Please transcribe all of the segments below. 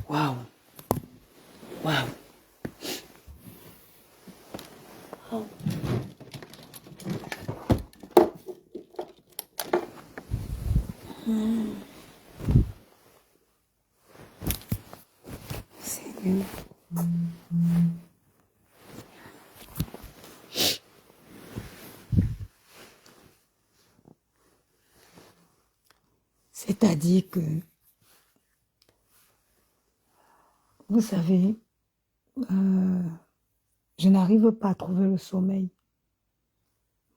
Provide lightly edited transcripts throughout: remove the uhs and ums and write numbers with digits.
Waouh. Waouh. Oh. Seigneur. C'est-à-dire que, vous savez, je n'arrive pas à trouver le sommeil,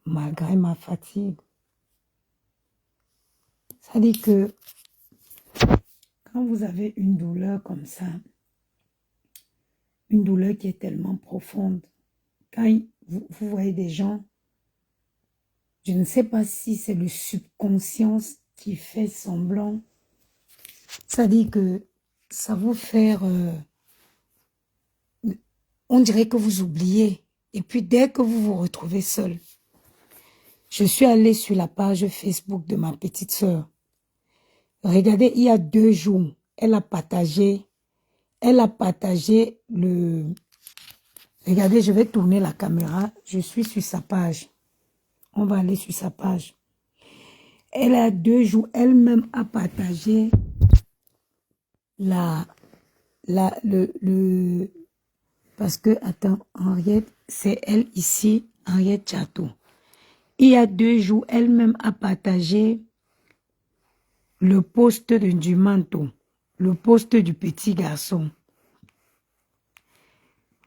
malgré ma fatigue. C'est-à-dire que, quand vous avez une douleur comme ça, une douleur qui est tellement profonde, quand vous voyez des gens, je ne sais pas si c'est le subconscient qui fait semblant, c'est-à-dire que ça vous fait, on dirait que vous oubliez, et puis dès que vous vous retrouvez seul, je suis allée sur la page Facebook de ma petite sœur. Regardez, il y a 2 jours, elle a partagé le... Regardez, je vais tourner la caméra, je suis sur sa page. On va aller sur sa page. Elle a 2 jours, elle-même a partagé parce que, attends, Henriette, c'est elle ici, Henriette Chateau. Il y a 2 jours, elle-même a partagé le poste du manteau, le poste du petit garçon.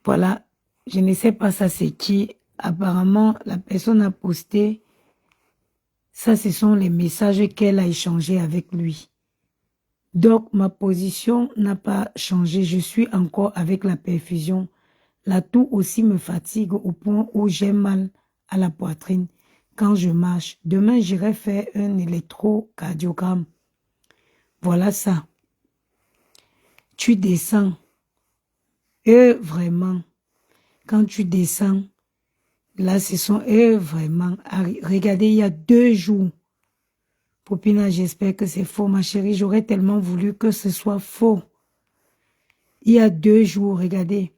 Voilà, je ne sais pas ça c'est qui. Apparemment, la personne a posté. Ça, ce sont les messages qu'elle a échangés avec lui. Donc, ma position n'a pas changé. Je suis encore avec la perfusion. La toux aussi me fatigue au point où j'ai mal à la poitrine quand je marche. Demain, j'irai faire un électrocardiogramme. Voilà ça. Tu descends. Et vraiment, quand tu descends, là, ce sont vraiment... Regardez, il y a 2 jours. Popina, j'espère que c'est faux, ma chérie. J'aurais tellement voulu que ce soit faux. Il y a 2 jours, regardez.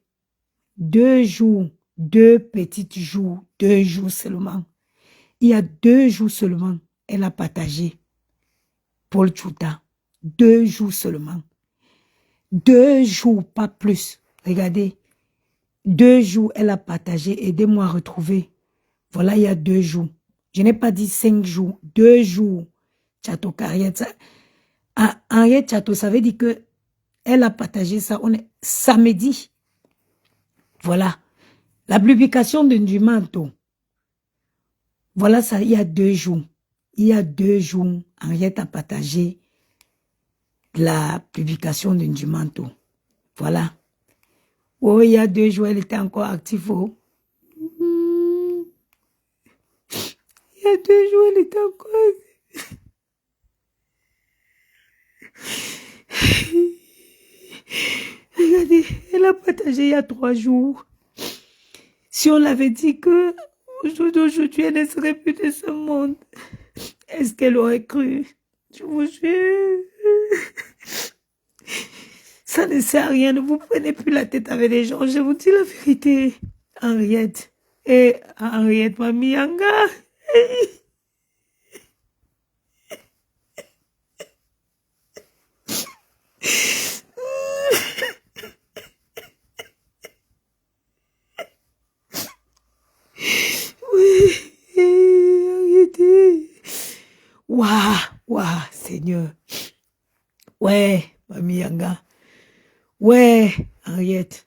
2 jours, 2 petites jours, 2 jours seulement. Il y a 2 jours seulement, elle a partagé. Paul Chouta. 2 jours seulement. 2 jours, pas plus. Regardez. 2 jours, elle a partagé. Aidez-moi à retrouver. Voilà, il y a 2 jours. Je n'ai pas dit 5 jours. 2 jours. Chateau Henriette. Henriette Chateau, ça veut dire que elle a partagé ça. On est samedi. Voilà. La publication du manteau. Voilà ça, il y a 2 jours. Il y a 2 jours, Henriette a partagé la publication du manteau. Voilà. Oh, il y a 2 jours, elle était encore active. Oh. Il y a 2 jours, elle était encore active. Regardez, elle a partagé il y a 3 jours. Si on l'avait dit que aujourd'hui, elle ne serait plus de ce monde, est-ce qu'elle aurait cru? Je vous jure. Ça ne sert à rien, ne vous prenez plus la tête avec les gens. Je vous dis la vérité. Henriette. Et Henriette Mamianga. Waouh, Seigneur. Ouais, Mamie Yanga. Ouais, Henriette.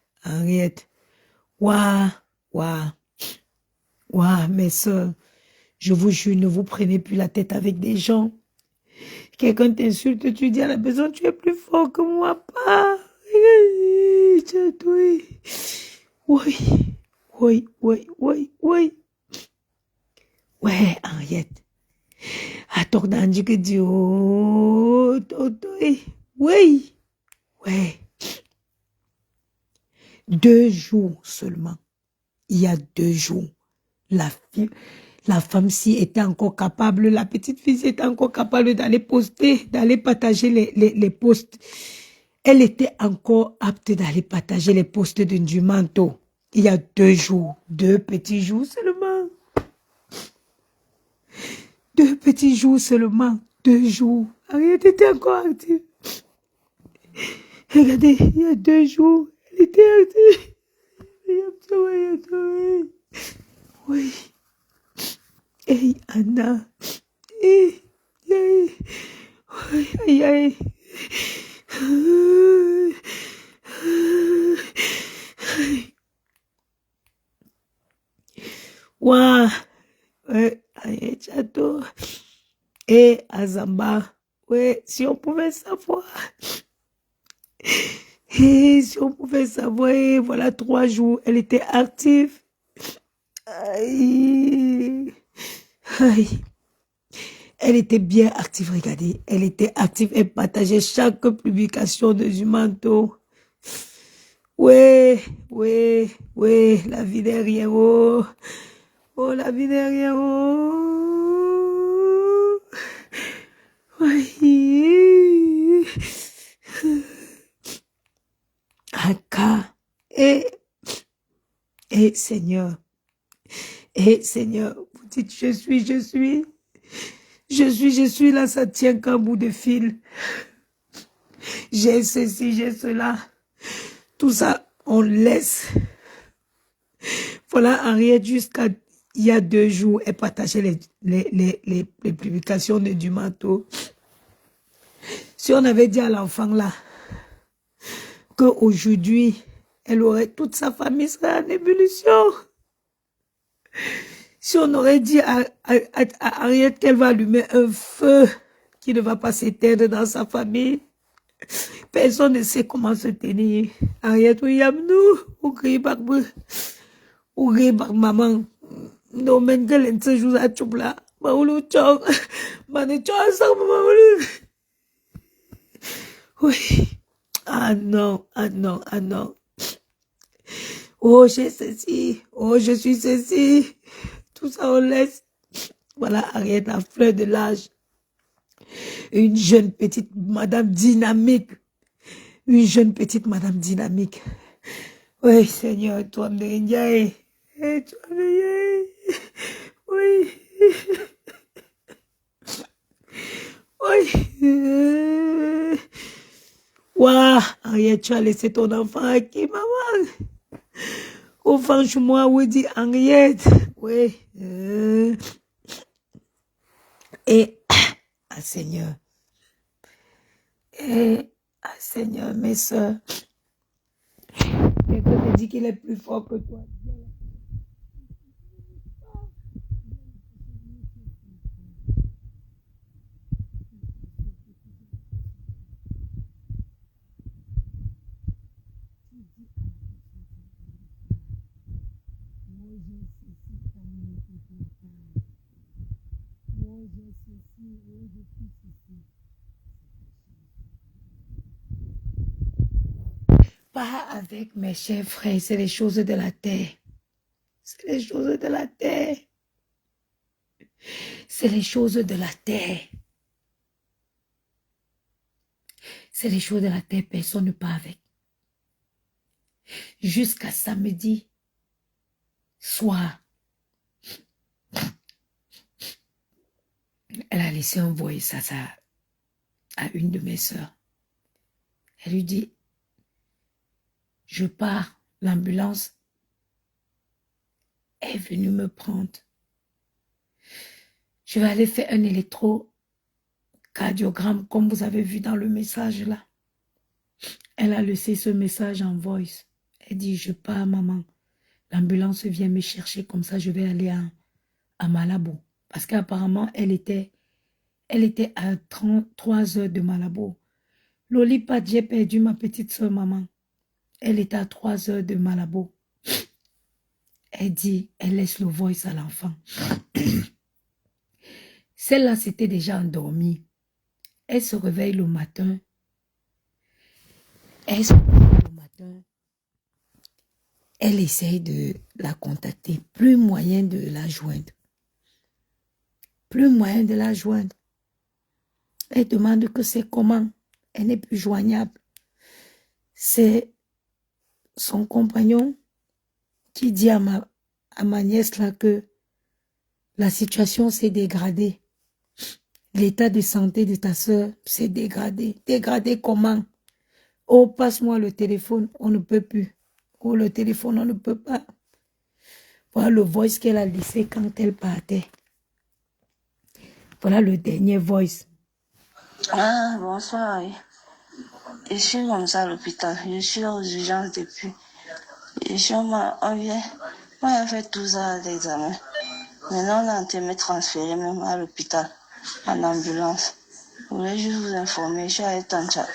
Waouh. Mes soeurs, je vous jure, ne vous prenez plus la tête avec des gens. Quelqu'un t'insulte, tu dis à la personne, tu es plus fort que moi, pas. Oui. Ouais, Henriette. Attends, Dandy que Dieu. Oui. Ouais. 2 jours seulement. Il y a 2 jours. La femme-ci était encore capable, la petite fille était encore capable d'aller poster, d'aller partager les posts. elle était encore apte d'aller partager les postes de Ndumanto. Il y a 2 jours, 2 petits jours seulement. 2 petits jours seulement, 2 jours. Harriet était encore active. Regardez, il y a 2 jours, elle était active. Oui. Hey, Anna. Hey, hey. Aïe, aïe. Ouah. Ouais, aïe, Chateau. Et Azamba. Ouais, si on pouvait savoir. Et si on pouvait savoir, voilà 3 jours, elle était active. Aïe. Aïe. Elle était bien active, regardez. Elle était active, elle partageait chaque publication de Jumanto. Ouais, ouais, ouais, la vie derrière, oh. Oh, la vie derrière, oh. Oui. Aka. Et Seigneur. Et Seigneur, vous dites, je suis là, ça tient qu'un bout de fil. J'ai ceci, j'ai cela. Tout ça, on laisse. Voilà, Henriette, jusqu'à il y a 2 jours, elle partageait les publications de Dumanto. Si on avait dit à l'enfant là, qu'aujourd'hui, elle aurait, toute sa famille serait en ébullition. Si on aurait dit à Henriette qu'elle va allumer un feu qui ne va pas s'éteindre dans sa famille, personne ne sait comment se tenir. Henriette, oui, nous, on crie par maman. Non, mais qu'elle se joue à Tchoubla. Maoulou Tchok. Mane Tchok, ça, Maoulou. Oui. Ah non, ah non, ah non. Oh, j'ai ceci. Oh, je suis ceci. Tout ça, on laisse. Voilà, Ariette, la fleur de l'âge. Une jeune petite madame dynamique. Une jeune petite madame dynamique. Oui, Seigneur, toi, Mderindiaï. Toi, Mderindiaï. Oui. Oui. Waouh, Henriette, tu as laissé ton enfant à qui, maman? Oh, franchement, oui, dit Henriette. Oui. Et, ah, Seigneur. Et, ah, Seigneur, mes soeurs. Quelqu'un te dit qu'il est plus fort que toi. Pas avec mes chers frères, c'est les choses de la terre. C'est les choses de la terre. C'est les choses de la terre. C'est les choses de la terre, personne ne part avec. Jusqu'à samedi soir, elle a laissé envoyer ça à une de mes soeurs. Elle lui dit, je pars, l'ambulance est venue me prendre. Je vais aller faire un électrocardiogramme comme vous avez vu dans le message là. Elle a laissé ce message en voice. Elle dit, je pars maman. L'ambulance vient me chercher comme ça, je vais aller à Malabo. Parce qu'apparemment, elle était à 33 heures de Malabo. Lolipa, j'ai perdu ma petite soeur maman. Elle était à 3 heures de Malabo. Elle dit, elle laisse le voice à l'enfant. Celle-là s'était déjà endormie. Elle se réveille le matin. Elle essaye de la contacter. Plus moyen de la joindre. Plus moyen de la joindre. Elle demande que c'est comment. Elle n'est plus joignable. C'est son compagnon qui dit à ma nièce là que la situation s'est dégradée. L'état de santé de ta soeur s'est dégradé. Dégradé comment? Oh, passe-moi le téléphone, on ne peut plus. Oh, le téléphone, on ne peut pas. Voilà le voice qu'elle a laissé quand elle partait. Voilà le dernier voice. Ah, bonsoir. Je suis comme ça à l'hôpital. Je suis aux urgences depuis. On vient. On a fait tout ça à l'examen. Maintenant, on a été me transférer même à l'hôpital, en ambulance. Je voulais juste vous informer, je suis allée Tancha.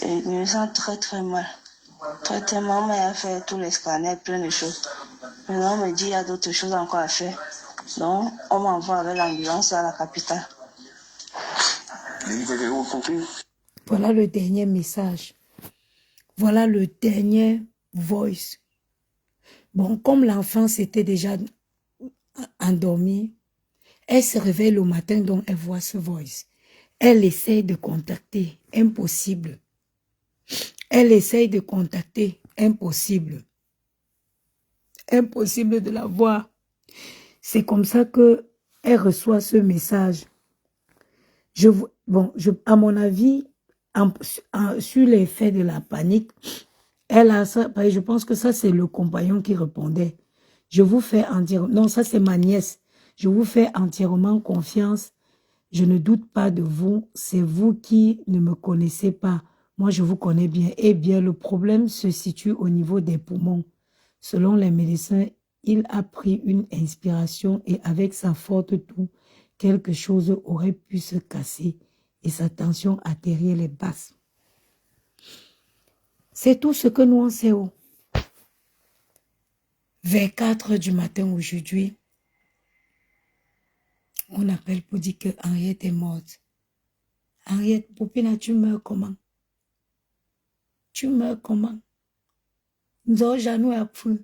Et je me sens très très mal. Très très mal, on m'a fait tous les scanners, plein de choses. Maintenant, on me dit qu'il y a d'autres choses encore à faire. Donc, on m'envoie avec l'ambulance à la capitale. Voilà le dernier message. Voilà le dernier voice. Bon, comme l'enfant s'était déjà endormi, elle se réveille le matin, donc elle voit ce voice. Elle essaie de contacter, impossible. Elle essaye de contacter, impossible. Impossible de la voir. C'est comme ça que elle reçoit ce message. À mon avis, sur l'effet de la panique, elle a ça, je pense que ça, c'est le compagnon qui répondait. Je vous fais entièrement, non, ça c'est ma nièce. Je vous fais entièrement confiance. Je ne doute pas de vous. C'est vous qui ne me connaissez pas. Moi, je vous connais bien. Eh bien, le problème se situe au niveau des poumons. Selon les médecins, il a pris une inspiration et avec sa forte toux, quelque chose aurait pu se casser et sa tension artérielle est basse. C'est tout ce que nous en savons. Vers 4 heures du matin aujourd'hui, on appelle pour dire que Henriette est morte. Henriette, Poupina, tu meurs comment? Tu meurs comment? Nous avons jamais appris.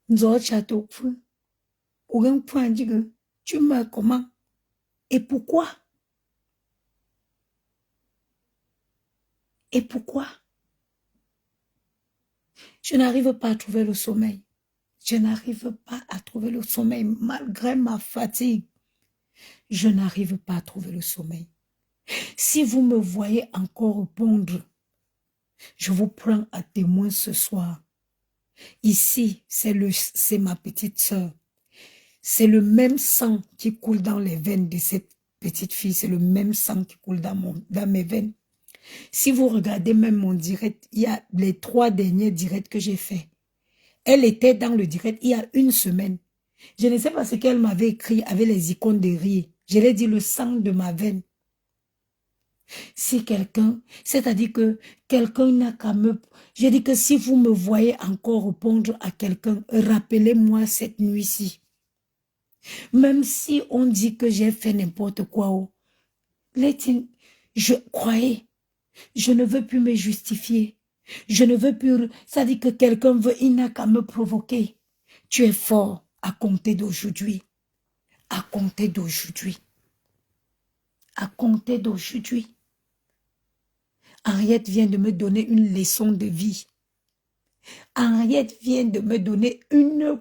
Nous avons château appris. Aucun point dit que tu meurs comment? Et pourquoi? Et pourquoi? Je n'arrive pas à trouver le sommeil. Je n'arrive pas à trouver le sommeil malgré ma fatigue. Je n'arrive pas à trouver le sommeil. Si vous me voyez encore pondre, je vous prends à témoin ce soir. Ici, c'est ma petite sœur. C'est le même sang qui coule dans les veines de cette petite fille. C'est le même sang qui coule dans mes veines. Si vous regardez même mon direct, il y a les 3 derniers directs que j'ai faits. Elle était dans le direct il y a 1 semaine. Je ne sais pas ce qu'elle m'avait écrit avec les icônes de rire. Je l'ai dit, le sang de ma veine. Si quelqu'un, c'est-à-dire que quelqu'un n'a qu'à me... J'ai dit que si vous me voyez encore répondre à quelqu'un, rappelez-moi cette nuit-ci. Même si on dit que j'ai fait n'importe quoi, je croyais, je ne veux plus me justifier. Je ne veux plus... Ça dit que quelqu'un veut, il n'a qu'à me provoquer. Tu es fort à compter d'aujourd'hui. À compter d'aujourd'hui. À compter d'aujourd'hui. Henriette vient de me donner une leçon de vie. Henriette vient de me donner une...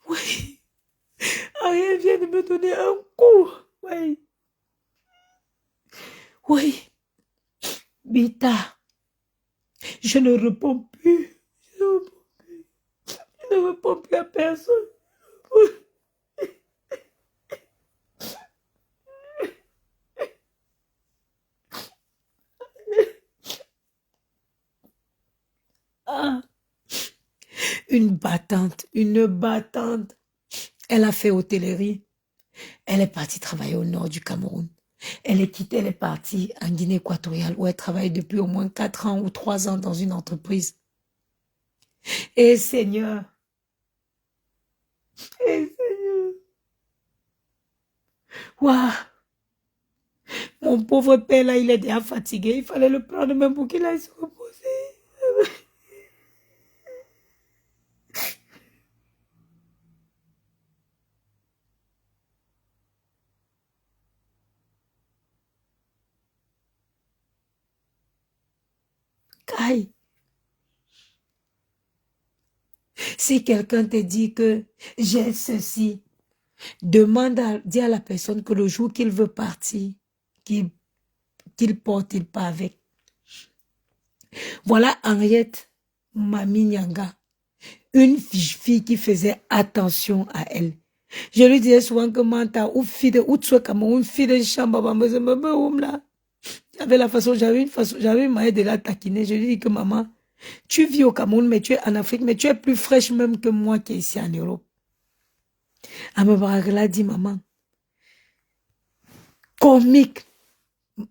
Oui. Henriette vient de me donner un coup. Oui. Oui. Bita. Je ne réponds plus. Je ne réponds plus à personne. Ah. Une battante. Elle a fait hôtellerie. Elle est partie travailler au nord du Cameroun. Elle est quittée, elle est partie en Guinée équatoriale où elle travaille depuis au moins 4 ans ou 3 ans dans une entreprise. Et Seigneur, waouh, mon pauvre père là, il est déjà fatigué. Il fallait le prendre même pour qu'il aille se reposer. Aïe. Si quelqu'un te dit que j'ai ceci, dis à la personne que le jour qu'il veut partir, qu'il porte, il part avec. Voilà Henriette Mami Nyanga, une fille qui faisait attention à elle. Je lui disais souvent que Manta, ou fille de une fille de chambre, j'avais une manière de la taquiner. Je lui dis que maman, tu vis au Cameroun, mais tu es en Afrique, mais tu es plus fraîche même que moi qui est ici en Europe. Elle a dit, maman, comique.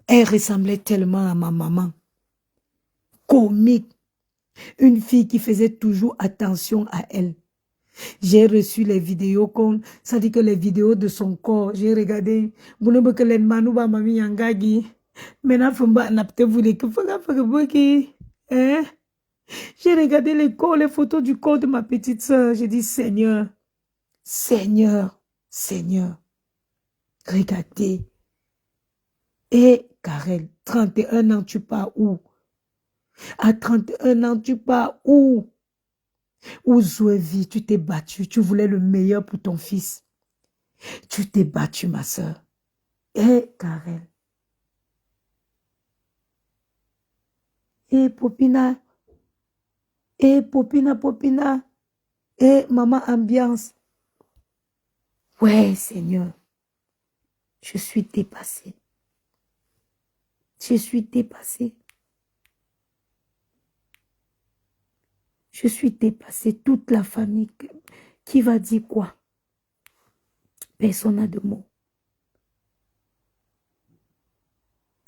Elle ressemblait tellement à ma maman. Comique. Une fille qui faisait toujours attention à elle. J'ai reçu les vidéos, ça dit que les vidéos de son corps, j'ai regardé. J'ai regardé les photos du corps de ma petite soeur. J'ai dit, Seigneur, Seigneur, Seigneur, regardez. Et Karel, 31 ans, tu pars où? À 31 ans, tu pars où? Où Zouévi, tu t'es battu, tu voulais le meilleur pour ton fils. Tu t'es battu, ma soeur. Et Karel. Et Popina. Et Popina. Et maman ambiance. Ouais, Seigneur. Je suis dépassée. Je suis dépassée. Je suis dépassée. Toute la famille. Qui va dire quoi? Personne n'a de mots.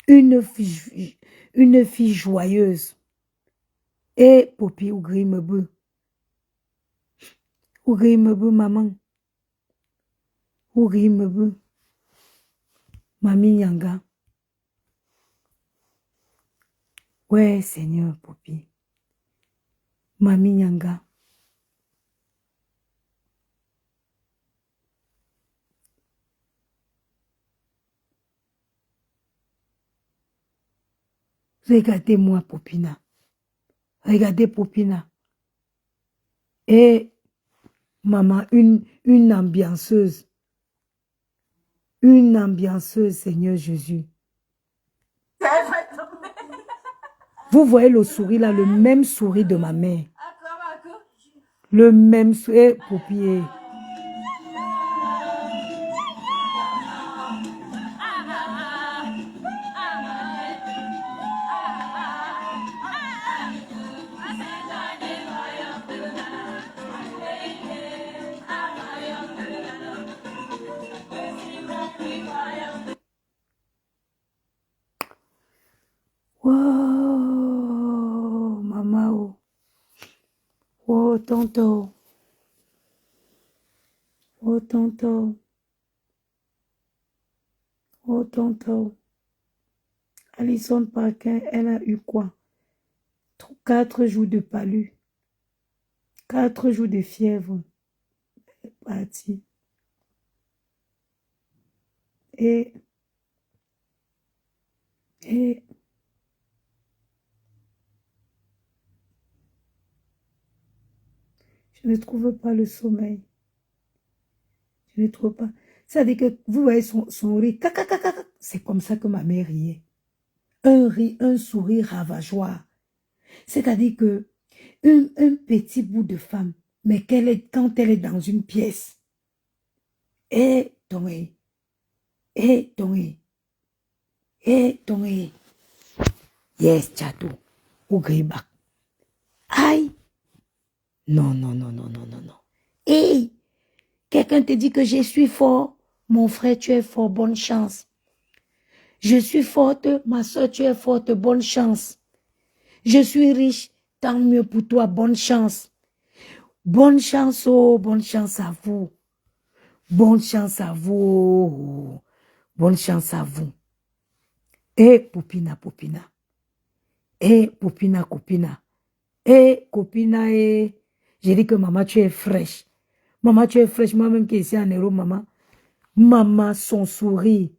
Une fille joyeuse. Et Popi Ougrimebe. Ougrimebe, maman. Ougrimebe. Mami Nyanga. Ouais, Seigneur, Popi. Mami Nyanga. Regardez-moi, Popina. Regardez, Popina. Et maman, une ambianceuse. Une ambianceuse, Seigneur Jésus. Vous voyez le sourire là, le même sourire de ma mère. Le même sourire, Popi. Oh, maman, oh. Oh, tonton. Oh, tonton. Oh, tonton. Alison Parker, elle a eu quoi? 4 jours de palu. 4 jours de fièvre. Elle est partie. Et je ne trouve pas le sommeil. Je ne trouve pas. Ça veut dire que vous voyez son rire. C'est comme ça que ma mère riait. Un sourire ravageoire. C'est-à-dire que un petit bout de femme, mais quand elle est dans une pièce, et tombé, yes, chato, ou gribak. Aïe, non. Et quelqu'un te dit que je suis fort, mon frère, tu es fort, bonne chance. Je suis forte, ma soeur, tu es forte, bonne chance. Je suis riche, tant mieux pour toi, bonne chance. Bonne chance, oh, bonne chance à vous. Bonne chance à vous. Oh, bonne chance à vous. Eh, Popina. Eh, Popina. Eh, copina, eh. J'ai dit que maman, tu es fraîche. Maman, tu es fraîche. Moi-même qui est ici en Europe, maman. Maman, son sourire.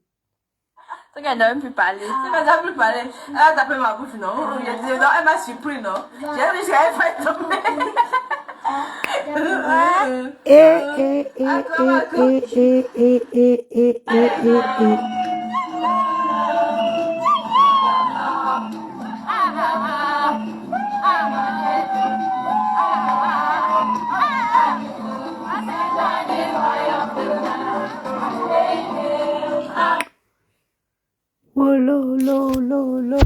Donc elle n'a même plus parlé. Elle n'a plus parlé. Elle a tapé ma bouche, non? Non, elle m'a surpris, non? J'ai dit qu'elle va tomber. Oh lo lo lo lo.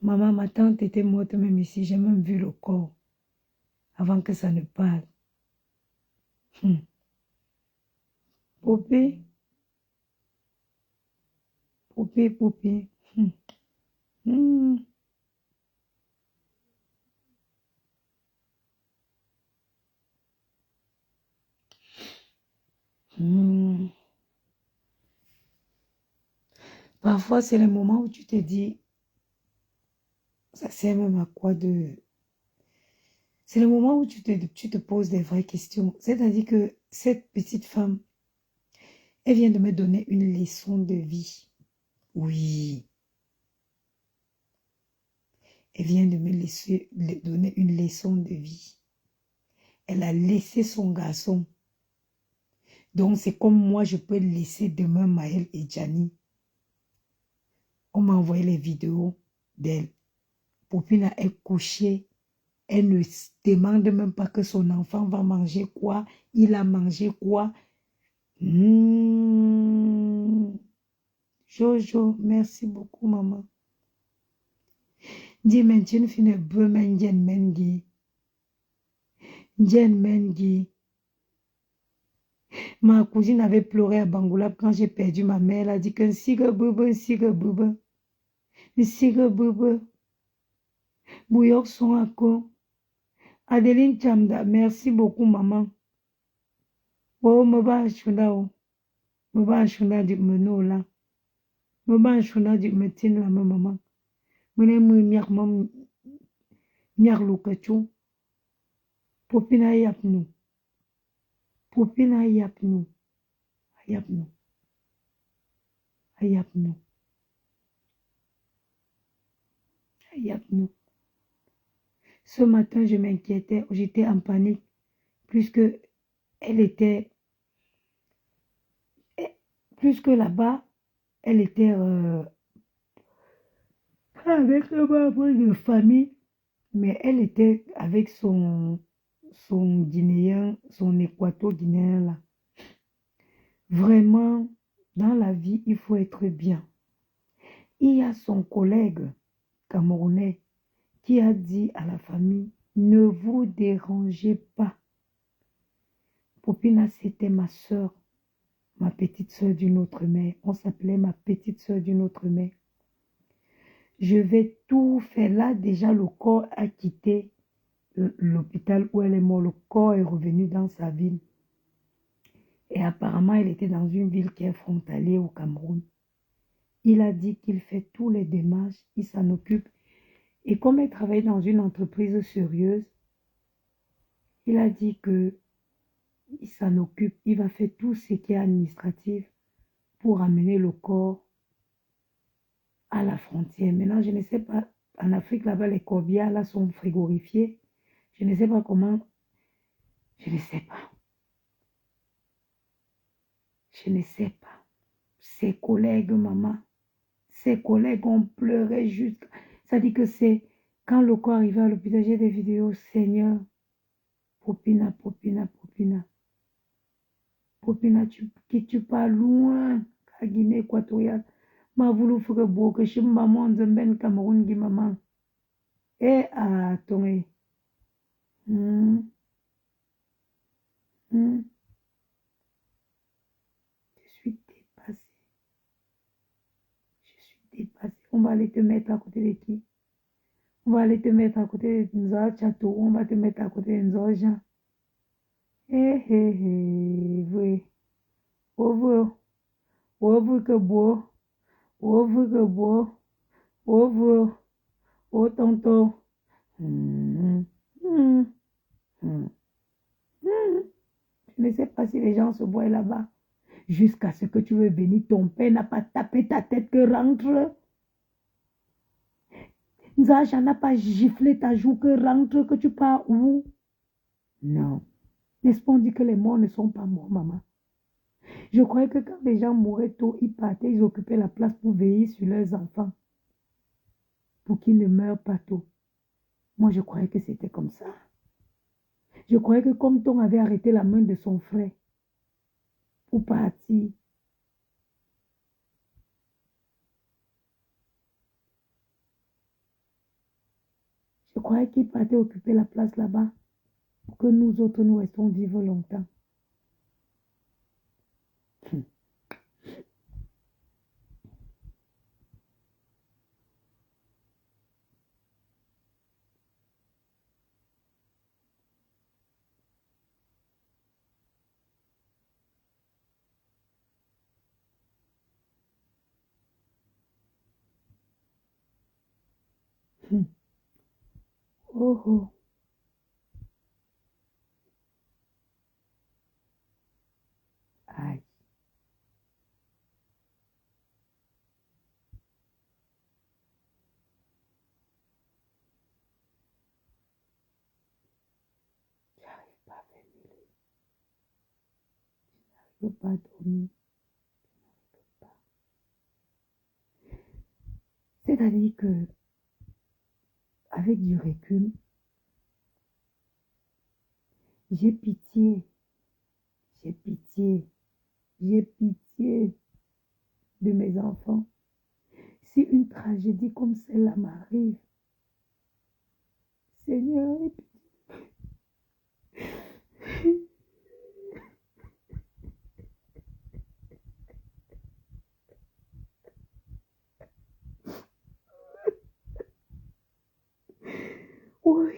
Maman, ma tante était morte même ici. J'ai même vu le corps avant que ça ne parle. Poupée. Poupée, poupée. Parfois, c'est le moment où tu te dis, ça sert même à quoi de... C'est le moment où tu te poses des vraies questions. C'est-à-dire que cette petite femme, elle vient de me donner une leçon de vie. Oui. Elle vient de me donner une leçon de vie. Elle a laissé son garçon. Donc, c'est comme moi, je peux laisser demain Maël et Gianni. On m'a envoyé les vidéos d'elle. Poupina est couchée. Elle ne demande même pas que son enfant va manger quoi. Il a mangé quoi. Jojo, merci beaucoup, maman. Dis maintenant, tu ne peux pas mengi. Mengi. Ma cousine avait pleuré à Bangoulap quand j'ai perdu ma mère. Elle a dit qu'un siga bobo, un siga bobo. Un siga bobo. Bouyok son à quoi. Adeline Chamda, merci beaucoup, maman. Oh, me va chunda o. Me va chunda du meno là. Me va chunda du metin là, ma maman. Mene mu miak mam miak lukachou. Popina yap nou. Popina yap nou. Yap nou. Yap nou. Yap nou. Ce matin, je m'inquiétais, j'étais en panique, puisque elle était, plus que là-bas, elle était avec un membre de famille, mais elle était avec son Guinéen, son Équato-Guinéen là. Vraiment, dans la vie, il faut être bien. Il y a son collègue camerounais qui a dit à la famille, ne vous dérangez pas. Popina, c'était ma soeur, ma petite soeur d'une autre mère. On s'appelait ma petite soeur d'une autre mère. Je vais tout faire. Là, déjà, le corps a quitté l'hôpital où elle est morte. Le corps est revenu dans sa ville. Et apparemment, elle était dans une ville qui est frontalière au Cameroun. Il a dit qu'il fait tous les démarches, il s'en occupe. Et comme elle travaille dans une entreprise sérieuse, il a dit que il s'en occupe, il va faire tout ce qui est administratif pour amener le corps à la frontière. Maintenant, je ne sais pas, en Afrique, là-bas, les corbières, là, sont frigorifiés. Je ne sais pas comment, je ne sais pas. Je ne sais pas. Ses collègues, maman, ses collègues ont pleuré juste. Ça dit que c'est quand le corps arrivait à l'hôpital, j'ai des vidéos, Seigneur, Popina, Popina, Popina. Popina, tu pars loin, à Guinée équatoriale. Ma voulu faire beau que je maman de ben Cameroun qui maman. Et attends. Je suis dépassée. Je suis dépassée. On va aller te mettre à côté de qui? On va aller te mettre à côté de Nzoa Chateau. On va te mettre à côté de Nzoa Jean. Oui. Ouvre que beau. Ouvre que beau. Oh, vous. Oh, tonton. Hum, hum, hum, hum. Je ne sais pas si les gens se voient là-bas. Jusqu'à ce que tu veux venir, ton père n'a pas tapé ta tête que rentre. Nzaja n'a pas giflé ta joue que rentre, que tu pars où? Non. N'est-ce pas, on dit que les morts ne sont pas morts, maman. Je croyais que quand les gens mouraient tôt, ils partaient, ils occupaient la place pour veiller sur leurs enfants, pour qu'ils ne meurent pas tôt. Moi, je croyais que c'était comme ça. Je croyais que comme ton avait arrêté la main de son frère pour partir, je croyais qu'il partait occuper la place là-bas pour que nous autres, nous restons vivre longtemps. Oh, oh. Aïe. J'arrive pas à venir. Je ne peux pas dormir. C'est-à-dire que, avec du recul, j'ai pitié, j'ai pitié, j'ai pitié de mes enfants. Si une tragédie comme celle-là m'arrive, Seigneur, oui,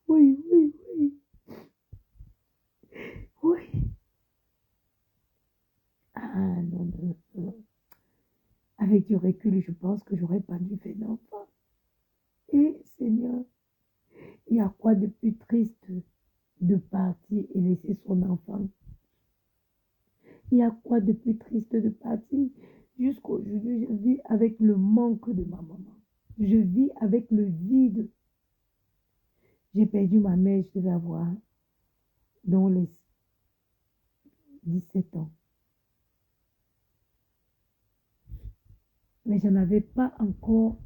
oui, oui, oui, oui. Ah non, non, non. Avec du recul, je pense que j'aurais pas dû faire d'enfant. Et Seigneur, il y a quoi de plus triste de partir et laisser son enfant? Il y a quoi de plus triste de partir? Jusqu'aujourd'hui, je vis avec le manque de ma maman. Je vis avec le vide. J'ai perdu ma mère, je devais avoir dans les 17 ans. Mais je n'avais pas encore.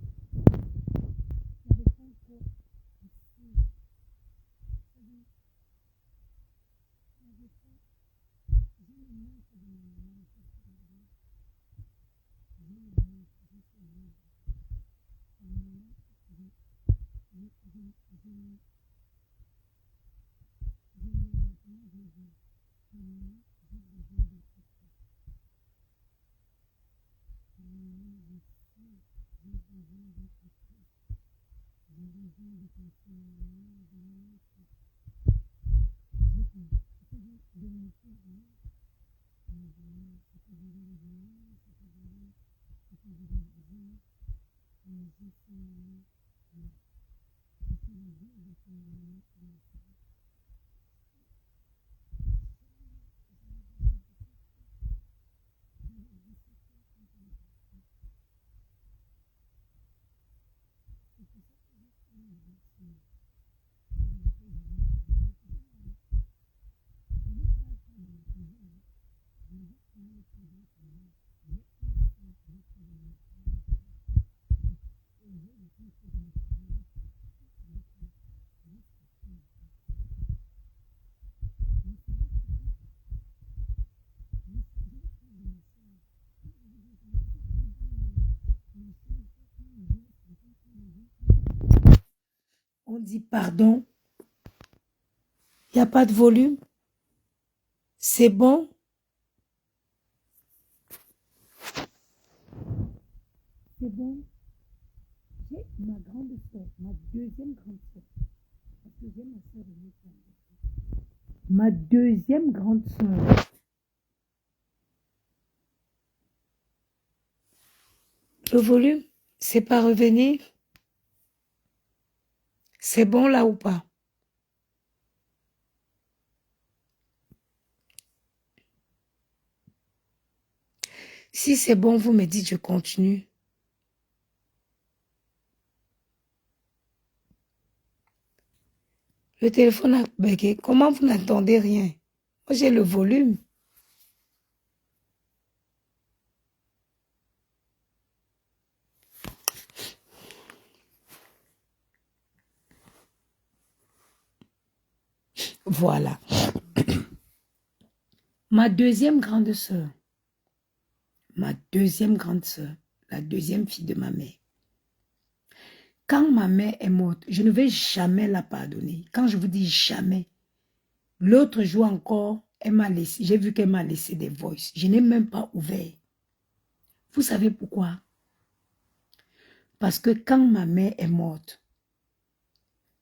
On dit pardon. Il n'y a pas de volume. C'est bon. C'est bon. J'ai ma grande soeur, ma deuxième grande soeur. Parce que j'ai ma soeur aînée. Ma deuxième grande soeur. Le volume. C'est pas revenu? C'est bon là ou pas? Si c'est bon, vous me dites, je continue. Le téléphone a bugué. Comment vous n'entendez rien? Moi, j'ai le volume. Voilà. Ma deuxième grande sœur, la deuxième fille de ma mère. Quand ma mère est morte, je ne vais jamais la pardonner. Quand je vous dis jamais, l'autre jour encore, elle m'a laissé, j'ai vu qu'elle m'a laissé des voices. Je n'ai même pas ouvert. Vous savez pourquoi? Parce que quand ma mère est morte,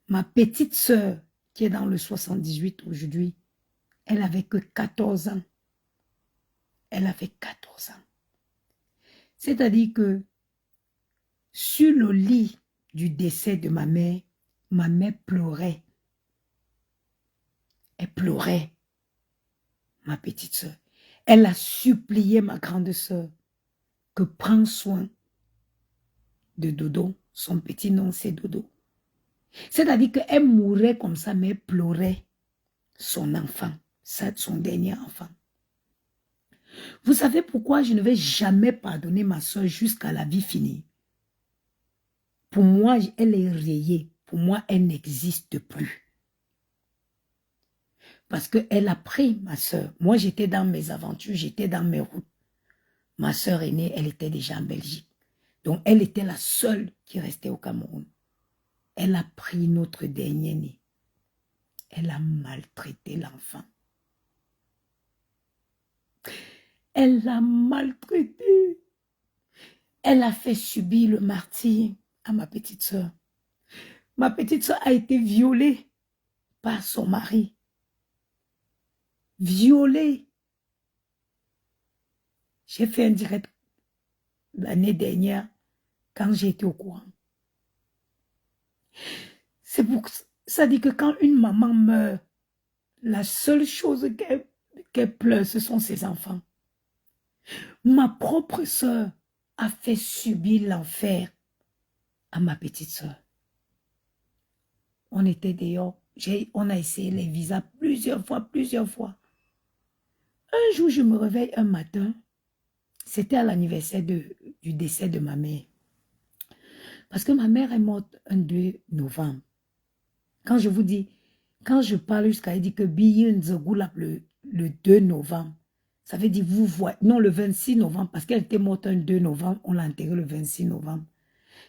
ma petite sœur, qui est dans le 78 aujourd'hui, elle avait que 14 ans. Elle avait 14 ans. C'est-à-dire que sur le lit du décès de ma mère pleurait. Elle pleurait, ma petite sœur. Elle a supplié ma grande sœur que prends soin de Dodo. Son petit nom, c'est Dodo. C'est-à-dire qu'elle mourait comme ça, mais elle pleurait son enfant, son dernier enfant. Vous savez pourquoi je ne vais jamais pardonner ma soeur jusqu'à la vie finie? Pour moi, elle est rayée. Pour moi, elle n'existe plus. Parce qu'elle a pris ma soeur. Moi, j'étais dans mes aventures, j'étais dans mes routes. Ma soeur aînée, elle était déjà en Belgique. Donc, elle était la seule qui restait au Cameroun. Elle a pris notre dernier-né. Elle a maltraité l'enfant. Elle l'a maltraité. Elle a fait subir le martyre à ma petite soeur. Ma petite soeur a été violée par son mari. Violée. J'ai fait un direct l'année dernière quand j'ai été au courant. C'est pour ça dit que quand une maman meurt, la seule chose qu'elle pleure, ce sont ses enfants. Ma propre soeur a fait subir l'enfer à ma petite soeur. On était dehors, on a essayé les visas plusieurs fois. Un jour, je me réveille un matin, c'était à l'anniversaire du décès de ma mère. Parce que ma mère est morte un 2 novembre. Quand je vous dis, quand je parle jusqu'à dire que Biyin Zogoulap le 2 novembre, ça veut dire vous voyez, non le 26 novembre, parce qu'elle était morte un 2 novembre, on l'a enterrée le 26 novembre.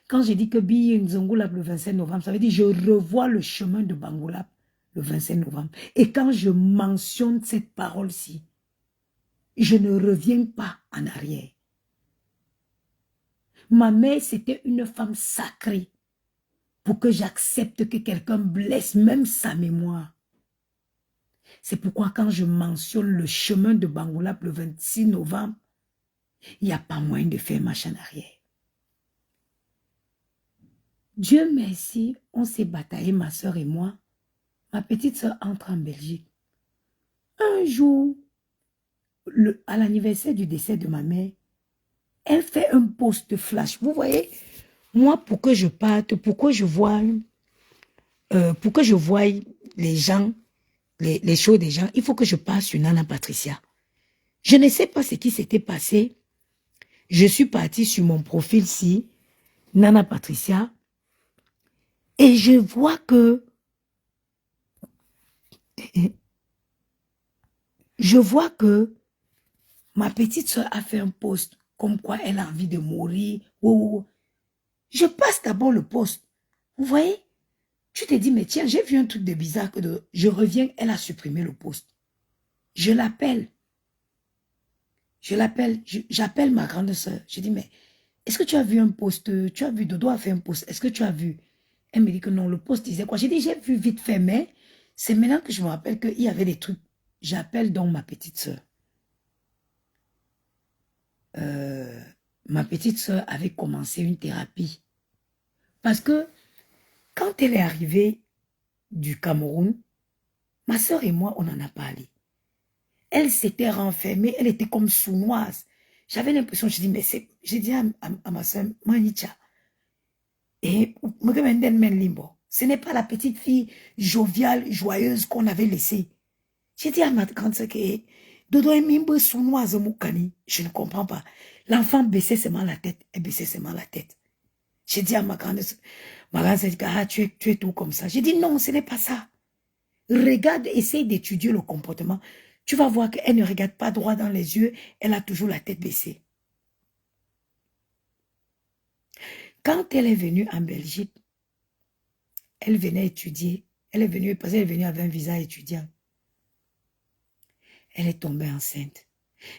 Quand je dis que Biyin Zogoulap le 27 novembre, ça veut dire je revois le chemin de Bangoulap le 27 novembre. Et quand je mentionne cette parole-ci, je ne reviens pas en arrière. Ma mère, c'était une femme sacrée. Pour que j'accepte que quelqu'un blesse même sa mémoire. C'est pourquoi quand je mentionne le chemin de Bangoulap le 26 novembre, il n'y a pas moyen de faire marche en arrière. Dieu merci, on s'est bataillé, ma soeur et moi. Ma petite soeur entre en Belgique. Un jour, à l'anniversaire du décès de ma mère, elle fait un post flash. Vous voyez, moi, pour que je parte, pour que je voie les gens, les choses des gens, il faut que je passe sur Nana Patricia. Je ne sais pas ce qui s'était passé. Je suis partie sur mon profil-ci, Nana Patricia, et je vois que ma petite soeur a fait un post comme quoi elle a envie de mourir. Oh. Je passe d'abord le post. Vous voyez? Tu te dis, mais tiens, j'ai vu un truc de bizarre. Je reviens, elle a supprimé le post. Je l'appelle. J'appelle ma grande soeur. Je dis, mais est-ce que tu as vu un post? Tu as vu, Dodo a fait un post. Est-ce que tu as vu? Elle me dit que non, le post disait quoi? J'ai dit, j'ai vu vite fait, mais c'est maintenant que je me rappelle qu'il y avait des trucs. J'appelle donc ma petite soeur. ma petite soeur avait commencé une thérapie. Parce que quand elle est arrivée du Cameroun, ma soeur et moi, on en a parlé. Elle s'était renfermée, elle était comme sournoise. J'avais l'impression, je dis, mais c'est... J'ai dit à ma soeur, Manicha, et ce n'est pas la petite fille joviale, joyeuse qu'on avait laissée. J'ai dit à ma grande soeur que Dodo est mimbe sournoise moukani. Je ne comprends pas. L'enfant baissait seulement la tête, elle baissait seulement la tête. J'ai dit à ma grande soeur dit, ah, tu es tout comme ça. J'ai dit, non, ce n'est pas ça. Regarde, essaye d'étudier le comportement. Tu vas voir qu'elle ne regarde pas droit dans les yeux, elle a toujours la tête baissée. Quand elle est venue en Belgique, elle venait étudier. Elle est venue, parce qu'elle est venue avec un visa étudiant. Elle est tombée enceinte.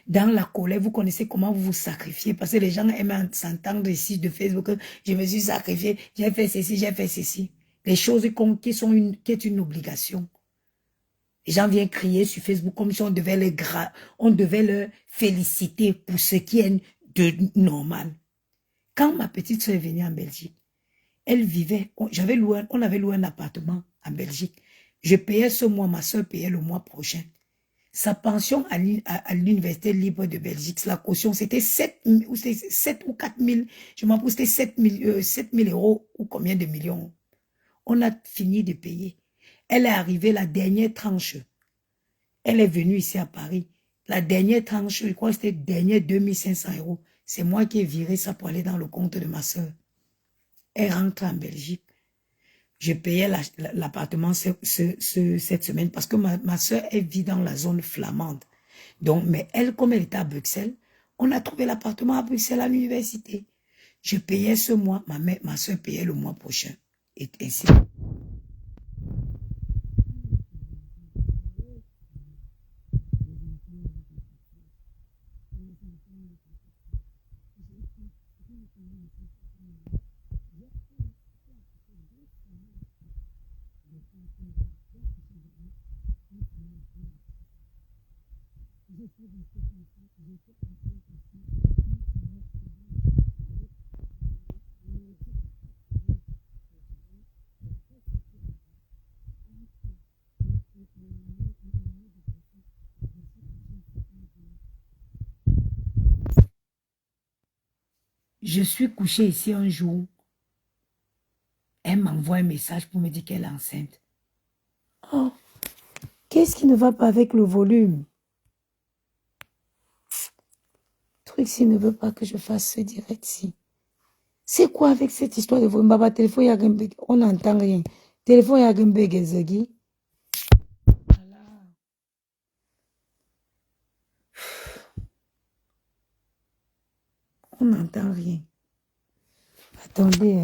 Dans la colère, vous connaissez comment vous vous sacrifiez, parce que les gens aiment s'entendre ici de Facebook, je me suis sacrifié, j'ai fait ceci, j'ai fait ceci. Les choses qui est une obligation. Les gens viennent crier sur Facebook comme si on devait le féliciter pour ce qui est de normal. Quand ma petite soeur est venue en Belgique, elle vivait, on avait loué un appartement en Belgique. Je payais ce mois, ma soeur payait le mois prochain. Sa pension à l'Université libre de Belgique, la caution, c'était 7 ou 4 000, je m'en fous, c'était 7 000 euros ou combien de millions. On a fini de payer. Elle est arrivée la dernière tranche. Elle est venue ici à Paris. La dernière tranche, je crois que c'était dernière 2500 euros. C'est moi qui ai viré ça pour aller dans le compte de ma soeur. Elle rentre en Belgique. Je payais l'appartement cette semaine parce que ma soeur, elle vit dans la zone flamande. Donc, mais elle, comme elle était à Bruxelles, on a trouvé l'appartement à Bruxelles à l'université. Je payais ce mois, ma soeur payait le mois prochain. Et ainsi. Je suis couchée ici un jour. Elle m'envoie un message pour me dire qu'elle est enceinte. Oh, qu'est-ce qui ne va pas avec le volume? Truc s'il ne veut pas que je fasse ce direct-ci. C'est quoi avec cette histoire de volume? Baba, téléphone, on n'entend rien. Téléphone, il y a un bug, on n'entend rien. Attendez.